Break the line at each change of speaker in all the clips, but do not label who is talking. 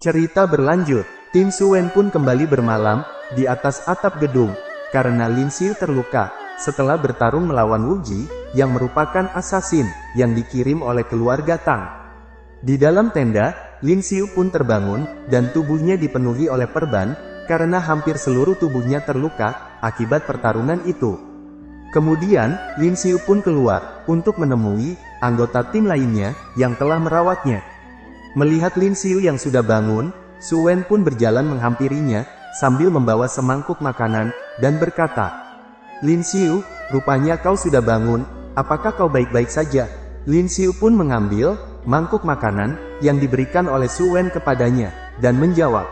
Cerita berlanjut, tim Suwen pun kembali bermalam di atas atap gedung, karena Lin Xiu terluka setelah bertarung melawan Wu Ji, yang merupakan asasin yang dikirim oleh keluarga Tang. Di dalam tenda, Lin Xiu pun terbangun, dan tubuhnya dipenuhi oleh perban, karena hampir seluruh tubuhnya terluka akibat pertarungan itu. Kemudian, Lin Xiu pun keluar untuk menemui anggota tim lainnya yang telah merawatnya. Melihat Lin Xiu yang sudah bangun, Suwen pun berjalan menghampirinya sambil membawa semangkuk makanan dan berkata, "Lin Xiu, rupanya kau sudah bangun, apakah kau baik-baik saja?" Lin Xiu pun mengambil mangkuk makanan yang diberikan oleh Suwen kepadanya, dan menjawab,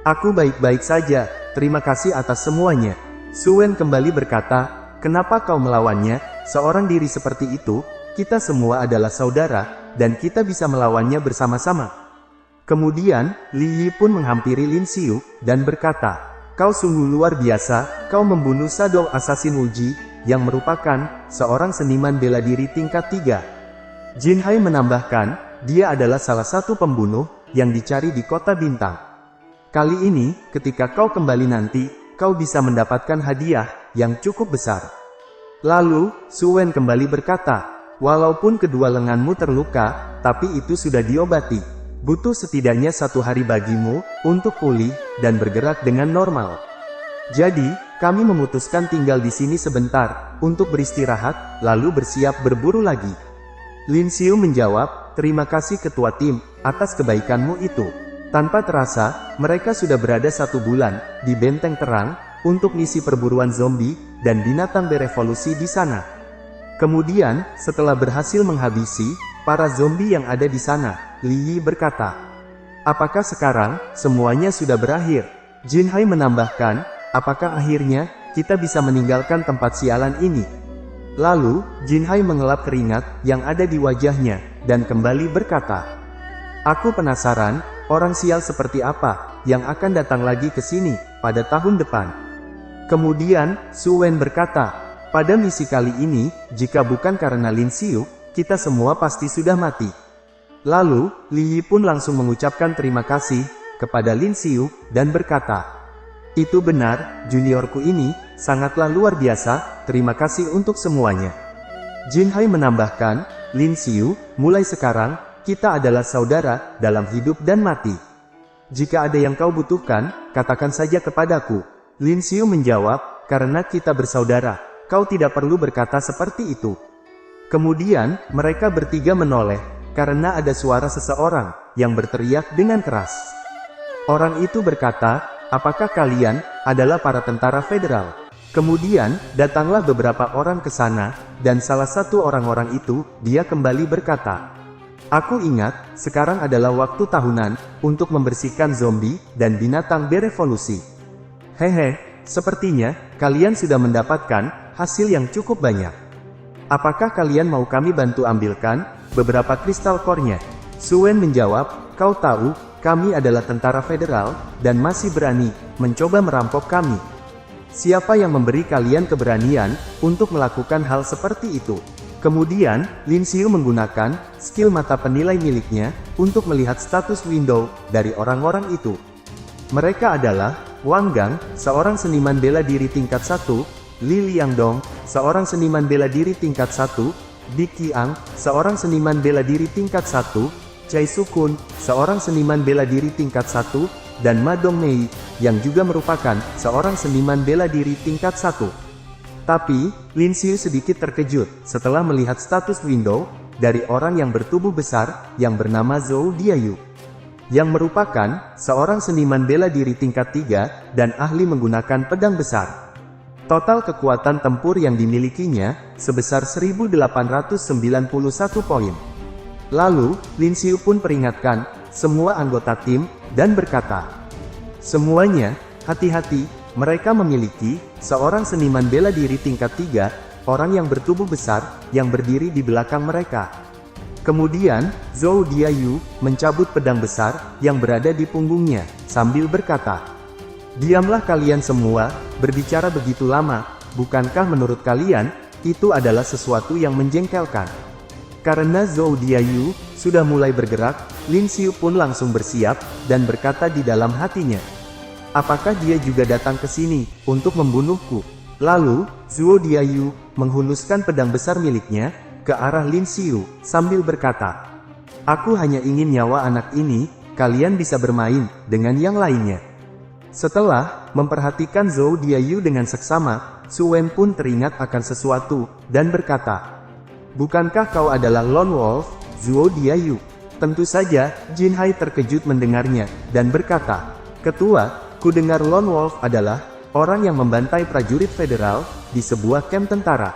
"Aku baik-baik saja, terima kasih atas semuanya." Suwen kembali berkata, "Kenapa kau melawannya? Seorang diri seperti itu, kita semua adalah saudara, dan kita bisa melawannya bersama-sama." Kemudian, Li Yi pun menghampiri Lin Xiu, dan berkata, "Kau sungguh luar biasa, kau membunuh Shadow Assassin Wu Ji, yang merupakan seorang seniman bela diri tingkat 3. Jin Hai menambahkan, dia adalah salah satu pembunuh yang dicari di Kota Bintang. Kali ini, ketika kau kembali nanti, kau bisa mendapatkan hadiah yang cukup besar." Lalu, Suwen kembali berkata, "Walaupun kedua lenganmu terluka, tapi itu sudah diobati. Butuh setidaknya 1 hari bagimu untuk pulih dan bergerak dengan normal. Jadi, kami memutuskan tinggal di sini sebentar untuk beristirahat, lalu bersiap berburu lagi." Lin Xiu menjawab, "Terima kasih ketua tim atas kebaikanmu itu." Tanpa terasa, mereka sudah berada 1 bulan di benteng terang untuk misi perburuan zombie dan binatang berevolusi di sana. Kemudian, setelah berhasil menghabisi para zombie yang ada di sana, Li Yi berkata, "Apakah sekarang semuanya sudah berakhir?" Jin Hai menambahkan, "Apakah akhirnya kita bisa meninggalkan tempat sialan ini?" Lalu, Jin Hai mengelap keringat yang ada di wajahnya, dan kembali berkata, "Aku penasaran, orang sial seperti apa yang akan datang lagi ke sini pada tahun depan." Kemudian, Suwen berkata, "Pada misi kali ini, jika bukan karena Lin Xiu, kita semua pasti sudah mati." Lalu, Li Yi pun langsung mengucapkan terima kasih kepada Lin Xiu, dan berkata, "Itu benar, juniorku ini sangatlah luar biasa, terima kasih untuk semuanya." Jin Hai menambahkan, "Lin Xiu, mulai sekarang, kita adalah saudara dalam hidup dan mati. Jika ada yang kau butuhkan, katakan saja kepadaku." Lin Xiu menjawab, "Karena kita bersaudara, kau tidak perlu berkata seperti itu." Kemudian, mereka bertiga menoleh, karena ada suara seseorang yang berteriak dengan keras. Orang itu berkata, "Apakah kalian adalah para tentara federal?" Kemudian, datanglah beberapa orang ke sana, dan salah satu orang-orang itu, dia kembali berkata, "Aku ingat, sekarang adalah waktu tahunan untuk membersihkan zombie dan binatang berevolusi. Hehe, sepertinya kalian sudah mendapatkan hasil yang cukup banyak. Apakah kalian mau kami bantu ambilkan beberapa kristal core-nya?" Suwen menjawab, "Kau tahu, kami adalah tentara federal, dan masih berani mencoba merampok kami. Siapa yang memberi kalian keberanian untuk melakukan hal seperti itu?" Kemudian, Lin Xiu menggunakan skill mata penilai miliknya untuk melihat status window dari orang-orang itu. Mereka adalah Wang Gang, seorang seniman bela diri tingkat 1, Li Liangdong, seorang seniman bela diri tingkat 1, Di Qiang, seorang seniman bela diri tingkat 1, Cai Sukun, seorang seniman bela diri tingkat 1, dan Ma Dongmei, yang juga merupakan seorang seniman bela diri tingkat 1. Tapi, Lin Xiu sedikit terkejut setelah melihat status window dari orang yang bertubuh besar yang bernama Zhou Diayu, yang merupakan seorang seniman bela diri tingkat 3 dan ahli menggunakan pedang besar. Total kekuatan tempur yang dimilikinya sebesar 1891 poin. Lalu, Lin Xiu pun peringatkan semua anggota tim, dan berkata, "Semuanya, hati-hati, mereka memiliki seorang seniman bela diri tingkat 3, orang yang bertubuh besar, yang berdiri di belakang mereka." Kemudian, Zhou Diayu mencabut pedang besar yang berada di punggungnya, sambil berkata, "Diamlah kalian semua, berbicara begitu lama, bukankah menurut kalian, itu adalah sesuatu yang menjengkelkan?" Karena Zhou Diayu sudah mulai bergerak, Lin Xiu pun langsung bersiap, dan berkata di dalam hatinya. Apakah dia juga datang ke sini, untuk membunuhku? Lalu, Zuo Diayu, menghunuskan pedang besar miliknya, ke arah Lin Xiu, sambil berkata, aku hanya ingin nyawa anak ini, kalian bisa bermain, dengan yang lainnya. Setelah memperhatikan Zuo Diayu dengan seksama, Su Wen pun teringat akan sesuatu, dan berkata, bukankah kau adalah Lone Wolf, Zuo Diayu? Tentu saja, Jin Hai terkejut mendengarnya, dan berkata, ketua, ku dengar Lone Wolf adalah orang yang membantai prajurit federal, di sebuah kamp tentara.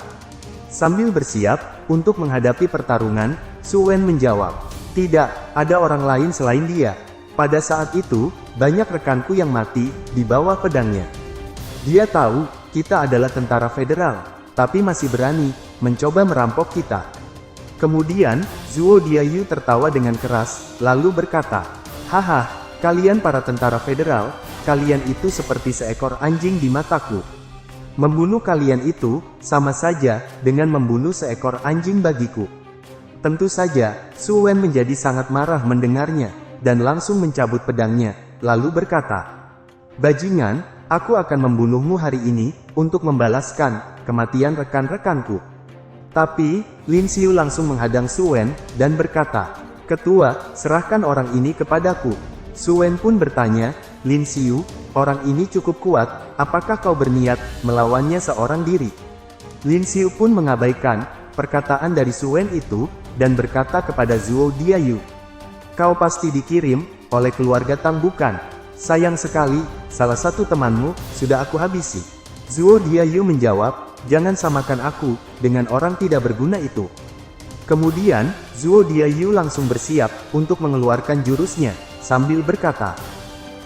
Sambil bersiap, untuk menghadapi pertarungan, Su Wen menjawab, tidak, ada orang lain selain dia. Pada saat itu, banyak rekanku yang mati, di bawah pedangnya. Dia tahu, kita adalah tentara federal, tapi masih berani, mencoba merampok kita. Kemudian, Zuo Diayu tertawa dengan keras, lalu berkata, haha, kalian para tentara federal, kalian itu seperti seekor anjing di mataku. Membunuh kalian itu, sama saja, dengan membunuh seekor anjing bagiku. Tentu saja, Su Wen menjadi sangat marah mendengarnya, dan langsung mencabut pedangnya, lalu berkata, bajingan, aku akan membunuhmu hari ini, untuk membalaskan kematian rekan-rekanku. Tapi, Lin Xiu langsung menghadang Su Wen, dan berkata, ketua, serahkan orang ini kepadaku. Su Wen pun bertanya, Lin Xiu, orang ini cukup kuat, apakah kau berniat melawannya seorang diri? Lin Xiu pun mengabaikan perkataan dari Su Wen itu, dan berkata kepada Zuo Diayu, kau pasti dikirim oleh keluarga Tang bukan? Sayang sekali, salah satu temanmu sudah aku habisi. Zuo Diayu menjawab, jangan samakan aku dengan orang tidak berguna itu. Kemudian, Zuo Diayu langsung bersiap untuk mengeluarkan jurusnya, sambil berkata,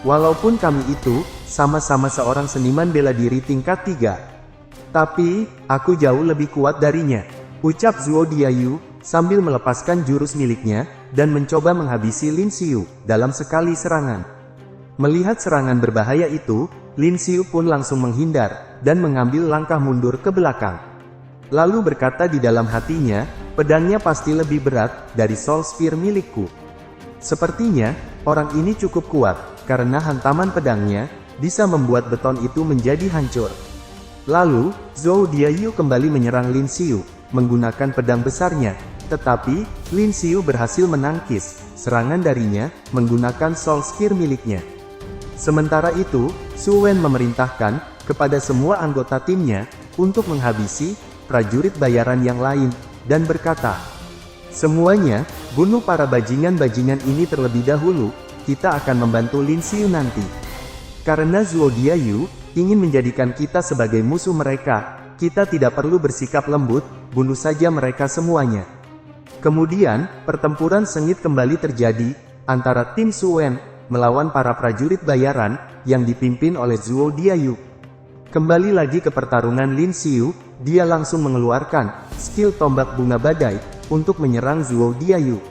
walaupun kami itu sama-sama seorang seniman bela diri tingkat 3, tapi aku jauh lebih kuat darinya, ucap Zuo Diayu, sambil melepaskan jurus miliknya, dan mencoba menghabisi Lin Xiu, dalam sekali serangan. Melihat serangan berbahaya itu, Lin Xiu pun langsung menghindar, dan mengambil langkah mundur ke belakang. Lalu berkata di dalam hatinya, pedangnya pasti lebih berat, dari Soul Spear milikku. Sepertinya, orang ini cukup kuat, karena hantaman pedangnya, bisa membuat beton itu menjadi hancur. Lalu, Zuo Diayu kembali menyerang Lin Xiu, menggunakan pedang besarnya, tetapi, Lin Xiu berhasil menangkis serangan darinya, menggunakan Soul Spear miliknya. Sementara itu, Su Wen memerintahkan kepada semua anggota timnya, untuk menghabisi prajurit bayaran yang lain, dan berkata, semuanya, bunuh para bajingan-bajingan ini terlebih dahulu, kita akan membantu Lin Xiu nanti. Karena Zuo Diayu ingin menjadikan kita sebagai musuh mereka, kita tidak perlu bersikap lembut, bunuh saja mereka semuanya. Kemudian, pertempuran sengit kembali terjadi, antara tim Su Wen, melawan para prajurit bayaran, yang dipimpin oleh Zuo Diayu. Kembali lagi ke pertarungan Lin Xiu, dia langsung mengeluarkan skill tombak bunga badai, untuk menyerang Zuo Diayu.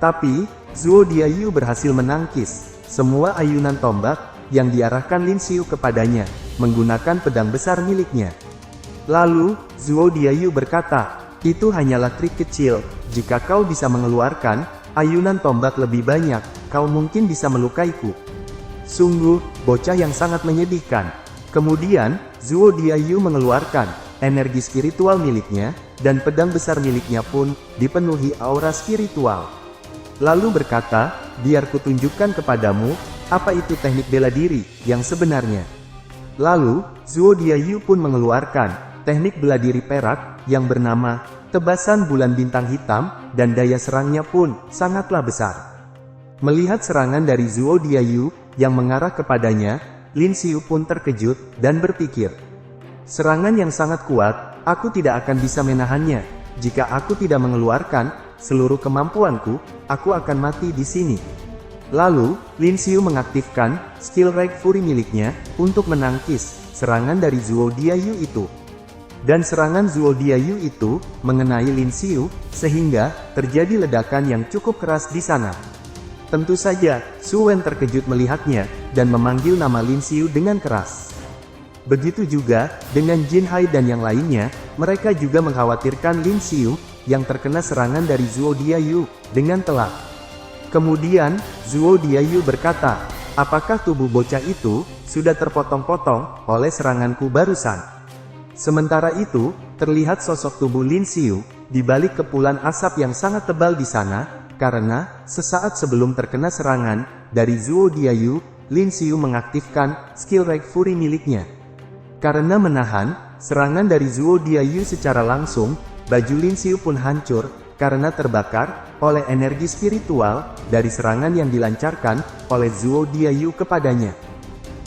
Tapi, Zuo Diayu berhasil menangkis semua ayunan tombak, yang diarahkan Lin Xiu kepadanya, menggunakan pedang besar miliknya. Lalu, Zuo Diayu berkata, itu hanyalah trik kecil, jika kau bisa mengeluarkan ayunan tombak lebih banyak, kau mungkin bisa melukaiku. Sungguh, bocah yang sangat menyedihkan. Kemudian, Zuo Diayu mengeluarkan energi spiritual miliknya, dan pedang besar miliknya pun dipenuhi aura spiritual. Lalu berkata, biar kutunjukkan kepadamu, apa itu teknik bela diri yang sebenarnya. Lalu, Zuo Diayu pun mengeluarkan teknik bela diri perak, yang bernama tebasan bulan bintang hitam, dan daya serangnya pun sangatlah besar. Melihat serangan dari Zuo Diayu, yang mengarah kepadanya, Lin Xiu pun terkejut, dan berpikir, serangan yang sangat kuat, aku tidak akan bisa menahannya. Jika aku tidak mengeluarkan seluruh kemampuanku, aku akan mati di sini. Lalu, Lin Xiu mengaktifkan skill Rage Fury miliknya, untuk menangkis serangan dari Zuo Diayu itu. Dan serangan Zuo Diayu itu mengenai Lin Xiu, sehingga terjadi ledakan yang cukup keras di sana. Tentu saja, Su Wen terkejut melihatnya, dan memanggil nama Lin Xiu dengan keras. Begitu juga dengan Jin Hai dan yang lainnya, mereka juga mengkhawatirkan Lin Xiu, yang terkena serangan dari Zuo Diayu dengan telak. Kemudian, Zuo Diayu berkata, apakah tubuh bocah itu sudah terpotong-potong oleh seranganku barusan? Sementara itu, terlihat sosok tubuh Lin Xiu di balik kepulan asap yang sangat tebal di sana, karena sesaat sebelum terkena serangan dari Zuo Diayu, Lin Xiu mengaktifkan skill Rage Fury miliknya. Karena menahan serangan dari Zuo Diayu secara langsung, baju Lin Xiu pun hancur karena terbakar oleh energi spiritual dari serangan yang dilancarkan oleh Zuo Diayu kepadanya.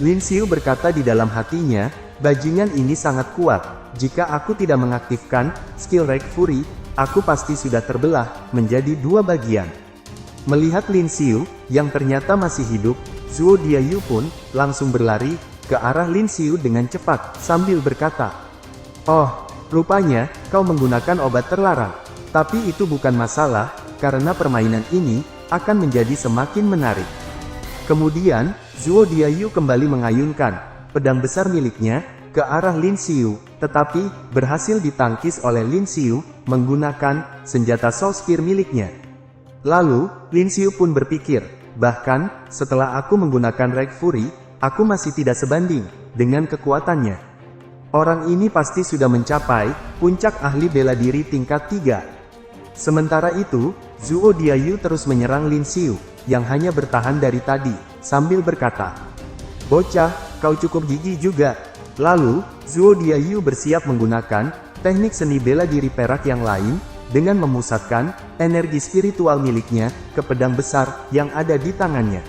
Lin Xiu berkata di dalam hatinya, bajingan ini sangat kuat. Jika aku tidak mengaktifkan skill Rage Fury, aku pasti sudah terbelah menjadi dua bagian. Melihat Lin Xiu yang ternyata masih hidup, Zuo Diayu pun langsung berlari ke arah Lin Xiu dengan cepat sambil berkata, "Oh, rupanya kau menggunakan obat terlarang. Tapi itu bukan masalah, karena permainan ini akan menjadi semakin menarik." Kemudian, Zuo Diayu kembali mengayunkan pedang besar miliknya ke arah Lin Xiu, tetapi berhasil ditangkis oleh Lin Xiu menggunakan senjata Soul Spear miliknya. Lalu, Lin Xiu pun berpikir, bahkan setelah aku menggunakan Rage Fury, aku masih tidak sebanding dengan kekuatannya. Orang ini pasti sudah mencapai puncak ahli bela diri tingkat 3. Sementara itu, Zuo Diayu terus menyerang Lin Xiu, yang hanya bertahan dari tadi, sambil berkata, "Bocah, kau cukup gigih juga." Lalu, Zuo Diayu bersiap menggunakan teknik seni bela diri perak yang lain, dengan memusatkan energi spiritual miliknya ke pedang besar yang ada di tangannya.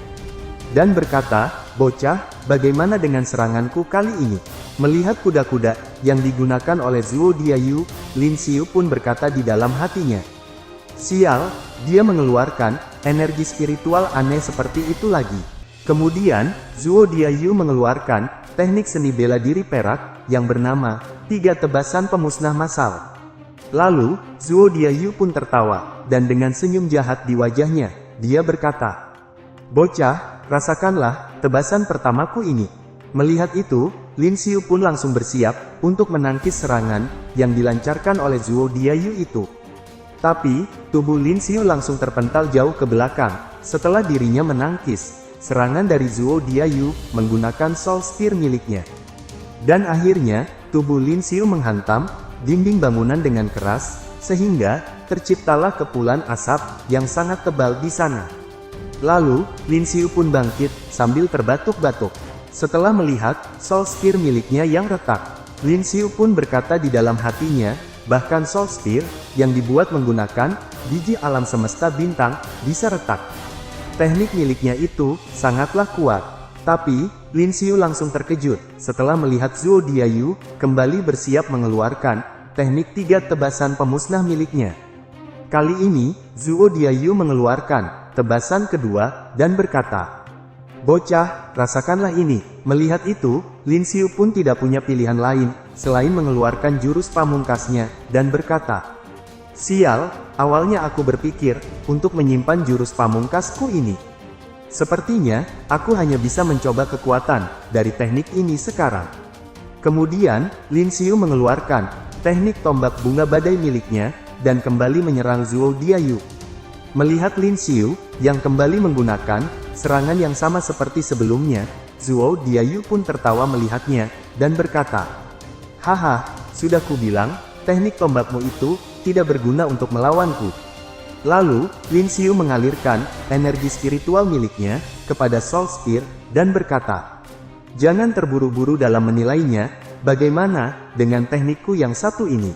Dan berkata, "Bocah, bagaimana dengan seranganku kali ini?" Melihat kuda-kuda yang digunakan oleh Zuo Diayu, Lin Xiu pun berkata di dalam hatinya, "Sial, dia mengeluarkan energi spiritual aneh seperti itu lagi." Kemudian, Zuo Diayu mengeluarkan teknik seni bela diri perak yang bernama 3 tebasan pemusnah massal. Lalu, Zuo Diayu pun tertawa, dan dengan senyum jahat di wajahnya, dia berkata, "Bocah, rasakanlah tebasan pertamaku ini." Melihat itu, Lin Xiu pun langsung bersiap untuk menangkis serangan yang dilancarkan oleh Zuo Diayu itu. Tapi, tubuh Lin Xiu langsung terpental jauh ke belakang setelah dirinya menangkis serangan dari Zuo Diayu menggunakan Soul Spear miliknya. Dan akhirnya, tubuh Lin Xiu menghantam dinding bangunan dengan keras, sehingga terciptalah kepulan asap yang sangat tebal di sana. Lalu, Lin Xiu pun bangkit sambil terbatuk-batuk. Setelah melihat Soul Spear miliknya yang retak, Lin Xiu pun berkata di dalam hatinya, bahkan Soul Spear yang dibuat menggunakan biji alam semesta bintang bisa retak. Teknik miliknya itu sangatlah kuat. Tapi, Lin Xiu langsung terkejut setelah melihat Zuo Diayu kembali bersiap mengeluarkan teknik 3 tebasan pemusnah miliknya. Kali ini, Zuo Diayu mengeluarkan tebasan kedua dan berkata, "Bocah, rasakanlah ini." Melihat itu, Lin Xiu pun tidak punya pilihan lain selain mengeluarkan jurus pamungkasnya dan berkata, "Sial, awalnya aku berpikir untuk menyimpan jurus pamungkasku ini. Sepertinya, aku hanya bisa mencoba kekuatan dari teknik ini sekarang." Kemudian, Lin Xiu mengeluarkan teknik tombak bunga badai miliknya dan kembali menyerang Zuo Diayu. Melihat Lin Xiu yang kembali menggunakan serangan yang sama seperti sebelumnya, Zuo Diayu pun tertawa melihatnya dan berkata, "Haha, sudah kubilang, teknik tombakmu itu tidak berguna untuk melawanku." Lalu, Lin Xiu mengalirkan energi spiritual miliknya kepada Soul Spear dan berkata, "Jangan terburu-buru dalam menilainya, bagaimana dengan teknikku yang satu ini?"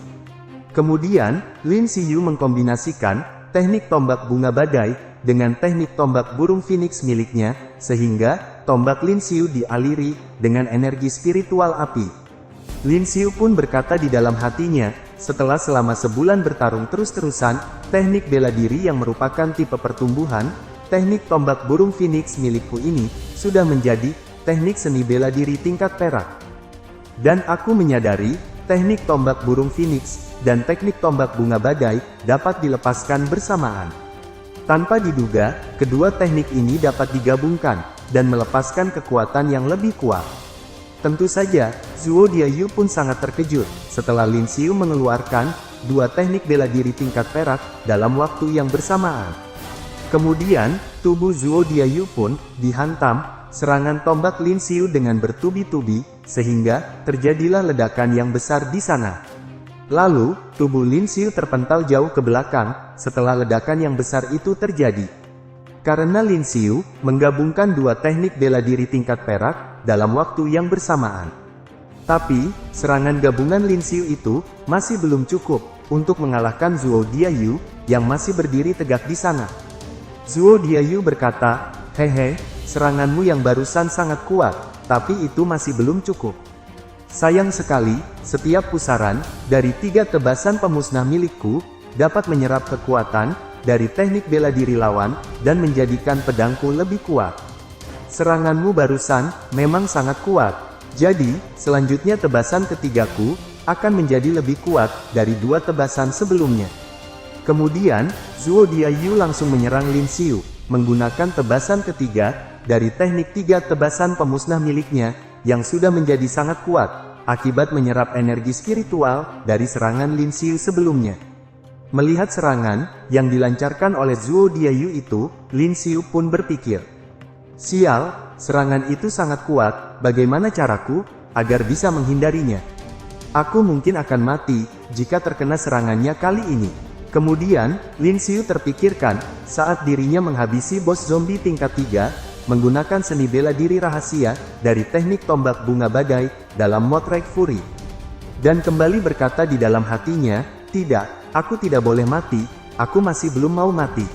Kemudian, Lin Xiu mengkombinasikan teknik tombak bunga badai dengan teknik tombak burung phoenix miliknya, sehingga tombak Lin Xiu dialiri dengan energi spiritual api. Lin Xiu pun berkata di dalam hatinya, setelah selama sebulan bertarung terus-terusan, teknik bela diri yang merupakan tipe pertumbuhan, teknik tombak burung phoenix milikku ini, sudah menjadi teknik seni bela diri tingkat perak. Dan aku menyadari, teknik tombak burung phoenix dan teknik tombak bunga badai dapat dilepaskan bersamaan. Tanpa diduga, kedua teknik ini dapat digabungkan dan melepaskan kekuatan yang lebih kuat. Tentu saja, Zuo Diayu pun sangat terkejut setelah Lin Xiu mengeluarkan 2 teknik bela diri tingkat perak dalam waktu yang bersamaan. Kemudian, tubuh Zuo Diayu pun dihantam serangan tombak Lin Xiu dengan bertubi-tubi, sehingga terjadilah ledakan yang besar di sana. Lalu, tubuh Lin Xiu terpental jauh ke belakang setelah ledakan yang besar itu terjadi. Karena Lin Xiu menggabungkan 2 teknik bela diri tingkat perak dalam waktu yang bersamaan. Tapi, serangan gabungan Lin Xiu itu masih belum cukup untuk mengalahkan Zuo Diayu yang masih berdiri tegak di sana. Zuo Diayu berkata, "Hehe, seranganmu yang barusan sangat kuat, tapi itu masih belum cukup. Sayang sekali, setiap pusaran dari 3 tebasan pemusnah milikku dapat menyerap kekuatan dari teknik bela diri lawan dan menjadikan pedangku lebih kuat. Seranganmu barusan memang sangat kuat. Jadi, selanjutnya tebasan ketigaku akan menjadi lebih kuat dari 2 tebasan sebelumnya." Kemudian, Zuo Diayu langsung menyerang Lin Xiu menggunakan tebasan ketiga dari teknik 3 tebasan pemusnah miliknya yang sudah menjadi sangat kuat akibat menyerap energi spiritual dari serangan Lin Xiu sebelumnya. Melihat serangan yang dilancarkan oleh Zuo Diayu itu, Lin Xiu pun berpikir, "Sial, serangan itu sangat kuat, bagaimana caraku agar bisa menghindarinya? Aku mungkin akan mati jika terkena serangannya kali ini." Kemudian, Lin Xiu terpikirkan saat dirinya menghabisi bos zombie tingkat 3 menggunakan seni bela diri rahasia dari teknik tombak bunga badai dalam mode Rage Fury. Dan kembali berkata di dalam hatinya, "Tidak, aku tidak boleh mati, aku masih belum mau mati."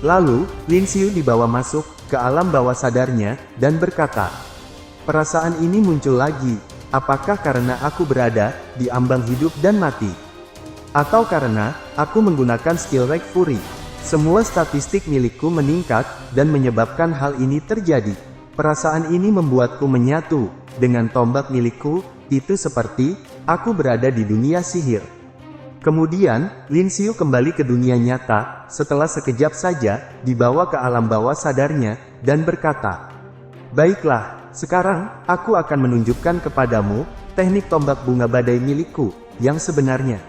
Lalu, Lin Xiu dibawa masuk ke alam bawah sadarnya dan berkata, "Perasaan ini muncul lagi, apakah karena aku berada di ambang hidup dan mati? Atau karena aku menggunakan skill Rage Fury? Semua statistik milikku meningkat dan menyebabkan hal ini terjadi. Perasaan ini membuatku menyatu dengan tombak milikku, itu seperti aku berada di dunia sihir." Kemudian, Lin Xiu kembali ke dunia nyata setelah sekejap saja dibawa ke alam bawah sadarnya dan berkata, "Baiklah, sekarang aku akan menunjukkan kepadamu teknik tombak bunga badai milikku yang sebenarnya."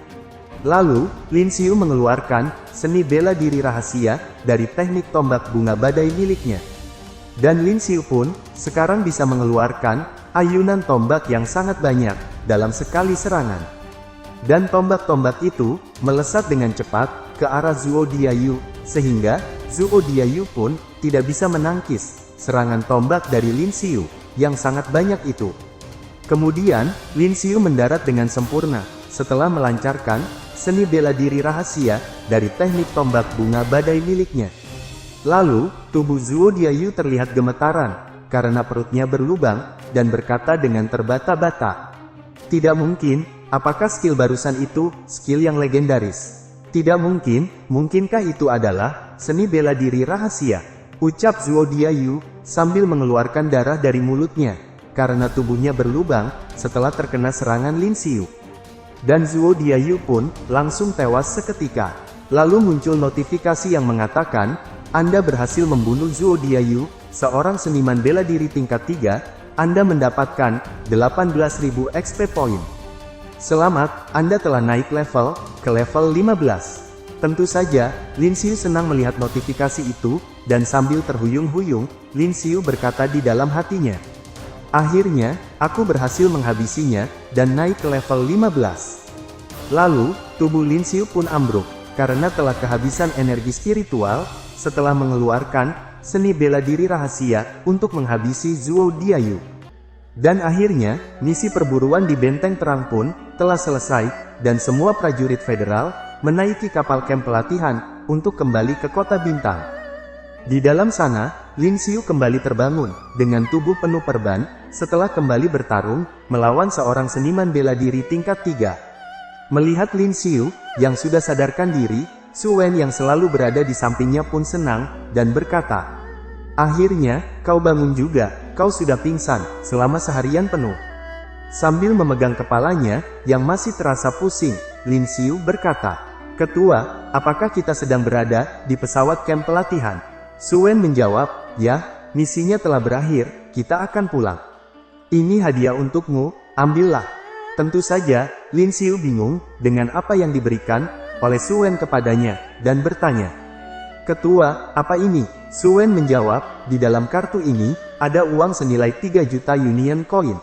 Lalu, Lin Xiu mengeluarkan seni bela diri rahasia dari teknik tombak bunga badai miliknya. Dan Lin Xiu pun sekarang bisa mengeluarkan ayunan tombak yang sangat banyak dalam sekali serangan. Dan tombak-tombak itu melesat dengan cepat ke arah Zuo Diayu, sehingga Zuo Diayu pun tidak bisa menangkis serangan tombak dari Lin Xiu yang sangat banyak itu. Kemudian, Lin Xiu mendarat dengan sempurna setelah melancarkan seni bela diri rahasia dari teknik tombak bunga badai miliknya. Lalu, tubuh Zuo Diayu terlihat gemetaran karena perutnya berlubang dan berkata dengan terbata-bata, "Tidak mungkin, apakah skill barusan itu skill yang legendaris? Tidak mungkin, mungkinkah itu adalah seni bela diri rahasia?" ucap Zuo Diayu sambil mengeluarkan darah dari mulutnya karena tubuhnya berlubang setelah terkena serangan Lin Xiu. Dan Zuo Diayu pun langsung tewas seketika. Lalu muncul notifikasi yang mengatakan, "Anda berhasil membunuh Zuo Diayu, seorang seniman bela diri tingkat 3, Anda mendapatkan 18.000 XP point. Selamat, Anda telah naik level ke level 15. Tentu saja, Lin Xiu senang melihat notifikasi itu, dan sambil terhuyung-huyung, Lin Xiu berkata di dalam hatinya, "Akhirnya, aku berhasil menghabisinya, dan naik ke level 15. Lalu, tubuh Lin Xiu pun ambruk, karena telah kehabisan energi spiritual, setelah mengeluarkan seni bela diri rahasia untuk menghabisi Zuo Diayu. Dan akhirnya, misi perburuan di Benteng Terang pun telah selesai, dan semua prajurit federal menaiki kapal camp pelatihan untuk kembali ke Kota Bintang. Di dalam sana, Lin Xiu kembali terbangun dengan tubuh penuh perban setelah kembali bertarung melawan seorang seniman bela diri tingkat 3. Melihat Lin Xiu yang sudah sadarkan diri, Su Wen yang selalu berada di sampingnya pun senang dan berkata, "Akhirnya, kau bangun juga, kau sudah pingsan selama seharian penuh." Sambil memegang kepalanya yang masih terasa pusing, Lin Xiu berkata, "Ketua, apakah kita sedang berada di pesawat camp pelatihan?" Su Wen menjawab, "Ya, misinya telah berakhir, kita akan pulang. Ini hadiah untukmu, ambillah." Tentu saja, Lin Xiu bingung dengan apa yang diberikan oleh Su Wen kepadanya, dan bertanya, "Ketua, apa ini?" Su Wen menjawab, "Di dalam kartu ini, ada uang senilai 3 juta Union Coin.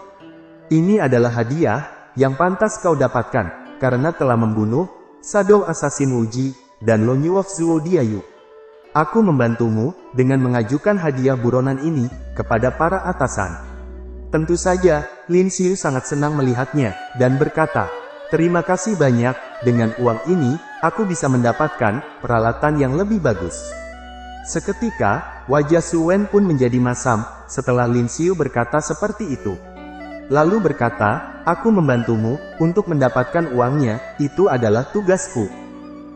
Ini adalah hadiah yang pantas kau dapatkan, karena telah membunuh Shadow Assassin Wu Ji dan Lone Wolf Zhuo Diayu. Aku membantumu dengan mengajukan hadiah buronan ini kepada para atasan." Tentu saja, Lin Xiu sangat senang melihatnya, dan berkata, "Terima kasih banyak, dengan uang ini, aku bisa mendapatkan peralatan yang lebih bagus." Seketika, wajah Su Wen pun menjadi masam, setelah Lin Xiu berkata seperti itu. Lalu berkata, "Aku membantumu untuk mendapatkan uangnya, itu adalah tugasku.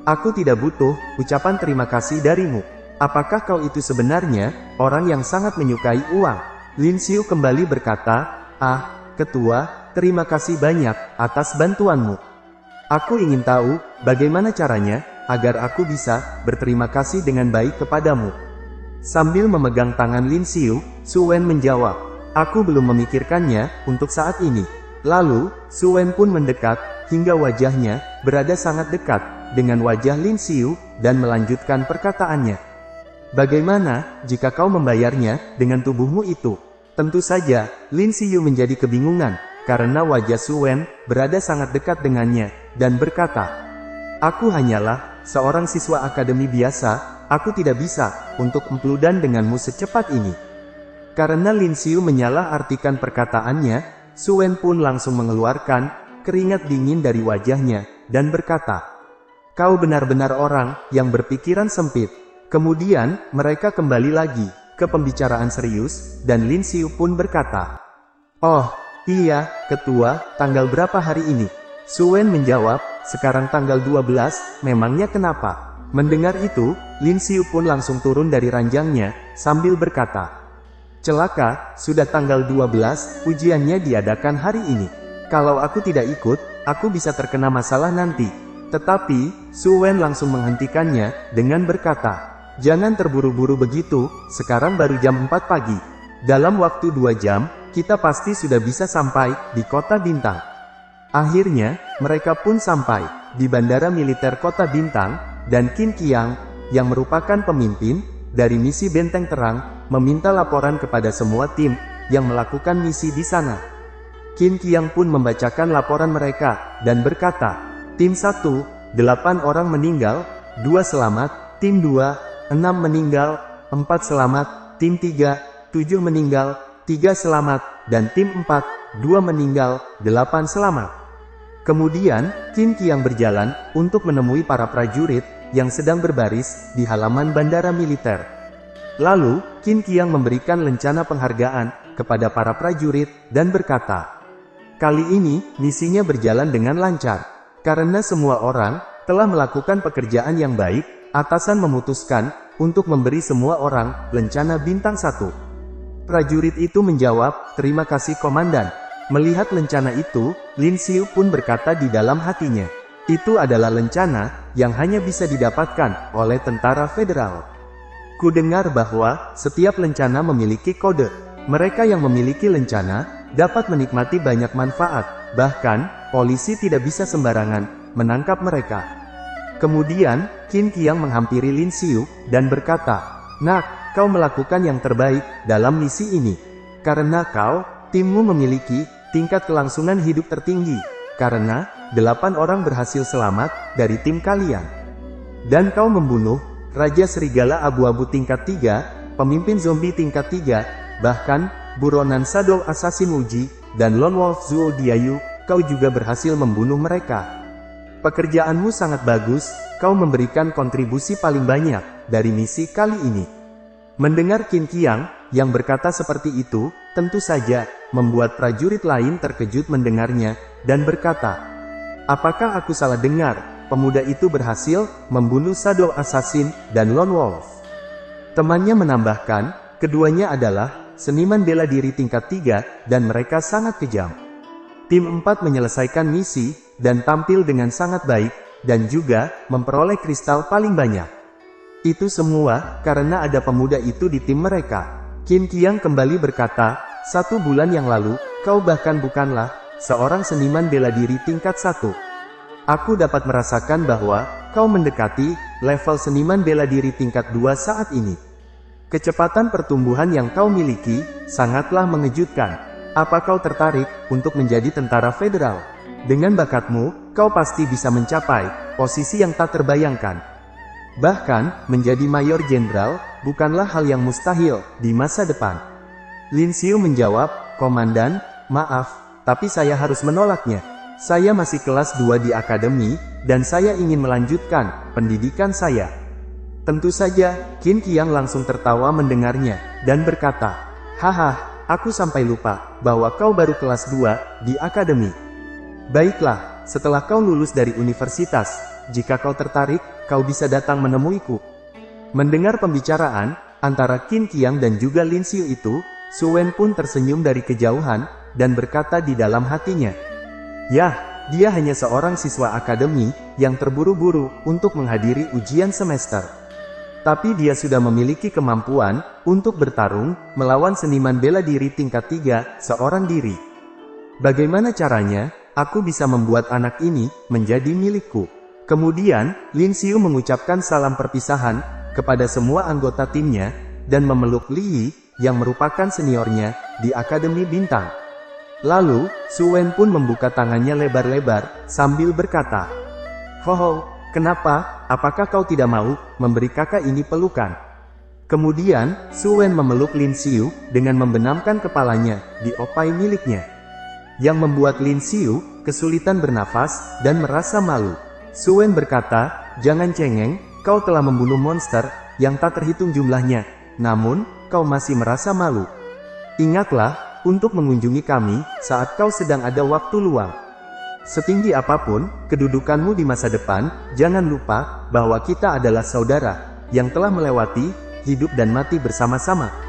Aku tidak butuh ucapan terima kasih darimu. Apakah kau itu sebenarnya orang yang sangat menyukai uang?" Lin Xiu kembali berkata, "Ah, Ketua, terima kasih banyak atas bantuanmu. Aku ingin tahu bagaimana caranya agar aku bisa berterima kasih dengan baik kepadamu." Sambil memegang tangan Lin Xiu, Su Wen menjawab, "Aku belum memikirkannya untuk saat ini." Lalu, Su Wen pun mendekat hingga wajahnya berada sangat dekat dengan wajah Lin Xiu dan melanjutkan perkataannya. "Bagaimana jika kau membayarnya dengan tubuhmu itu?" Tentu saja, Lin Xiu menjadi kebingungan, karena wajah Su Wen berada sangat dekat dengannya, dan berkata, "Aku hanyalah seorang siswa akademi biasa, aku tidak bisa untuk empludan denganmu secepat ini." Karena Lin Xiu menyalah-artikan perkataannya, Su Wen pun langsung mengeluarkan keringat dingin dari wajahnya, dan berkata, "Kau benar-benar orang yang berpikiran sempit." Kemudian, mereka kembali lagi ke pembicaraan serius, dan Lin Xiu pun berkata, "Oh, iya, Ketua, tanggal berapa hari ini?" Su Wen menjawab, "Sekarang tanggal 12, memangnya kenapa?" Mendengar itu, Lin Xiu pun langsung turun dari ranjangnya, sambil berkata, "Celaka, sudah tanggal 12, ujiannya diadakan hari ini. Kalau aku tidak ikut, aku bisa terkena masalah nanti." Tetapi, Su Wen langsung menghentikannya, dengan berkata, "Jangan terburu-buru begitu, sekarang baru jam 4 pagi. Dalam waktu 2 jam, kita pasti sudah bisa sampai di Kota Bintang." Akhirnya, mereka pun sampai di Bandara Militer Kota Bintang, dan Qin Qiang, yang merupakan pemimpin dari misi Benteng Terang, meminta laporan kepada semua tim yang melakukan misi di sana. Qin Qiang pun membacakan laporan mereka, dan berkata, "Tim 1, 8 orang meninggal, 2 selamat, tim 2, 6 meninggal, 4 selamat, tim 3, 7 meninggal, 3 selamat, dan tim 4, 2 meninggal, 8 selamat." Kemudian, Qin Qiang berjalan untuk menemui para prajurit yang sedang berbaris di halaman bandara militer. Lalu, Qin Qiang memberikan lencana penghargaan kepada para prajurit, dan berkata, "Kali ini, misinya berjalan dengan lancar. Karena semua orang telah melakukan pekerjaan yang baik, atasan memutuskan untuk memberi semua orang lencana bintang 1. Prajurit itu menjawab, "Terima kasih Komandan." Melihat lencana itu, Lin Xiu pun berkata di dalam hatinya, "Itu adalah lencana yang hanya bisa didapatkan oleh tentara federal. Kudengar bahwa setiap lencana memiliki kode. Mereka yang memiliki lencana dapat menikmati banyak manfaat, bahkan polisi tidak bisa sembarangan menangkap mereka." Kemudian, Qin Qiang menghampiri Lin Xiu, dan berkata, "Nak, kau melakukan yang terbaik dalam misi ini. Karena kau, timmu memiliki tingkat kelangsungan hidup tertinggi, karena 8 orang berhasil selamat dari tim kalian. Dan kau membunuh Raja Serigala Abu-Abu tingkat 3, pemimpin zombie tingkat 3, bahkan buronan Shadow Assassin Wu Ji, dan Lone Wolf Zhuo Diayu, kau juga berhasil membunuh mereka. Pekerjaanmu sangat bagus, kau memberikan kontribusi paling banyak dari misi kali ini." Mendengar Qin Qiang yang berkata seperti itu, tentu saja membuat prajurit lain terkejut mendengarnya, dan berkata, "Apakah aku salah dengar, pemuda itu berhasil membunuh Shadow Assassin dan Lone Wolf?" Temannya menambahkan, "Keduanya adalah seniman bela diri tingkat 3, dan mereka sangat kejam. Tim 4 menyelesaikan misi dan tampil dengan sangat baik, dan juga memperoleh kristal paling banyak. Itu semua karena ada pemuda itu di tim mereka." Qin Qiang kembali berkata, "1 bulan yang lalu, kau bahkan bukanlah seorang seniman bela diri tingkat 1. Aku dapat merasakan bahwa kau mendekati level seniman bela diri tingkat 2 saat ini. Kecepatan pertumbuhan yang kau miliki sangatlah mengejutkan. Apa kau tertarik untuk menjadi tentara federal? Dengan bakatmu, kau pasti bisa mencapai posisi yang tak terbayangkan. Bahkan, menjadi mayor jenderal bukanlah hal yang mustahil di masa depan. Lin Xiu menjawab, "Komandan, maaf, tapi saya harus menolaknya. Saya masih kelas 2 di akademi, dan saya ingin melanjutkan pendidikan saya." Tentu saja, Qin Qiang langsung tertawa mendengarnya, dan berkata, "Haha, aku sampai lupa bahwa kau baru kelas 2 di akademi. Baiklah, setelah kau lulus dari universitas, jika kau tertarik, kau bisa datang menemuiku." Mendengar pembicaraan antara Qin Qiang dan juga Lin Xiu itu, Su Wen pun tersenyum dari kejauhan, dan berkata di dalam hatinya, "Yah, dia hanya seorang siswa akademi yang terburu-buru untuk menghadiri ujian semester. Tapi dia sudah memiliki kemampuan untuk bertarung melawan seniman bela diri tingkat 3 seorang diri. Bagaimana caranya aku bisa membuat anak ini menjadi milikku?" Kemudian, Lin Xiu mengucapkan salam perpisahan kepada semua anggota timnya, dan memeluk Li Yi, yang merupakan seniornya di Akademi Bintang. Lalu, Su Wen pun membuka tangannya lebar-lebar, sambil berkata, "Hoho, kenapa? Apakah kau tidak mau memberi kakak ini pelukan?" Kemudian, Su Wen memeluk Lin Xiu dengan membenamkan kepalanya di opai miliknya, yang membuat Lin Xiu kesulitan bernafas dan merasa malu. Su Wen berkata, "Jangan cengeng, kau telah membunuh monster yang tak terhitung jumlahnya, namun kau masih merasa malu. Ingatlah untuk mengunjungi kami saat kau sedang ada waktu luang. Setinggi apapun kedudukanmu di masa depan, jangan lupa bahwa kita adalah saudara yang telah melewati hidup dan mati bersama-sama."